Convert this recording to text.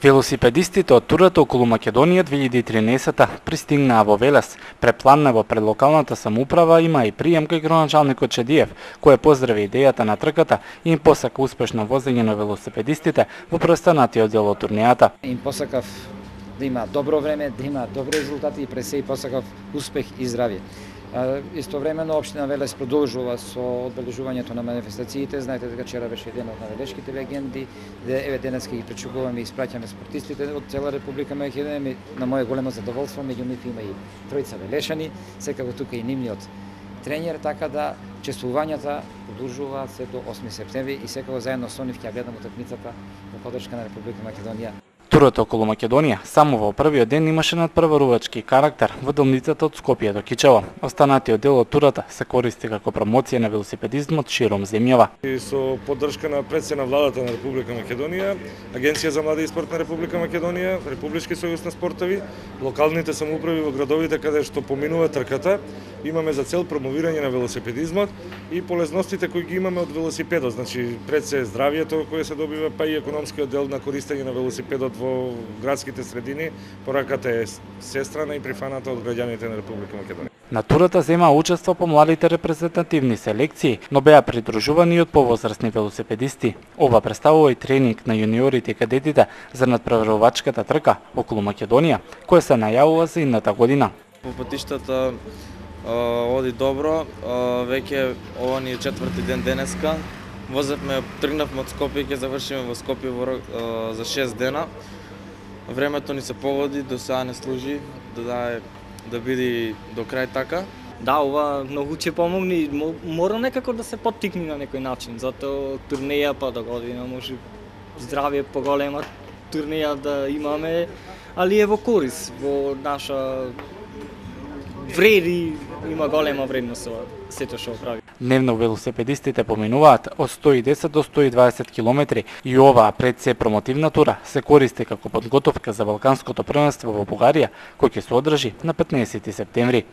Велосипедистите од турата околу Македонија 2013 пристигнаа во Велес. Препланево пред локалната самоуправа има и прием кај градоначалникот Чедиев, кој поздрави идејата на трката и им посака успешно возење на велосипедистите во преостанатиот дел од турнејата. Им посакав да има добро време, да има добри резултати и пред се и посакав успех и здравје. Истовремено општина Велес продолжува со одбележувањето на манифестациите. Знаете дека вчера беше денот на велешките легенди, еве денес ќе ги пречекуваме и испраќаме спортистите од цела Република Македонија. На моје големо задоволство, меѓу нив има и тројца велешани, секако тука и нивниот тренер, така да чествувањата продолжуваат се до 8 септември и секако заедно со нив ќе гледам утакмицата во поддршка на Република Македонија. Турот околу Македонија само во првиот ден имаше надпреварувачки карактер во делницата од Скопје до Кичево. Останатиот дел од турата се користи како промоција на велосипедизмот широм земјава. И со поддршка на председник на владата на Република Македонија, Агенција за млади и спорт на Република Македонија, Републички сојуз на спортови, локалните самоуправи во градовите каде што поминува трката, имаме за цел промовирање на велосипедизмот и полезностите кои ги имаме од велосипедот, значи пред се здравјето кое се добива, па и економскиот дел на користење на велосипедот во градските средини. Пораката е сестрана и прифаната од граѓаните на Република Македонија. На турата зема учество по младите репрезентативни селекции, но беа придружувани и од повозрастни велосипедисти. Ова представува и тренинг на јуниорите и кадетите за надпреварувачката трка околу Македонија, која се најавува за идната година. По патиштата оди добро, веќе ова ни е четврти ден денеска. Тргнавме од Скопје, ќе завршиме во Скопје за 6 дена. Времето ни се погоди, до сега не служи, да биде до крај така. Да, ова многу ќе помогне, мора некако да се поттикне на некој начин, затоа турнеја па до година може здравје поголема турнеја да имаме, али е во корис, во наша вреди, има голема вредност ова сето што прави. Дневно велосипедистите поминуваат од 110 до 120 километри и оваа пред се промотивна тура се користи како подготовка за Балканското првенство во Бугарија, кој ќе се одржи на 15 септември.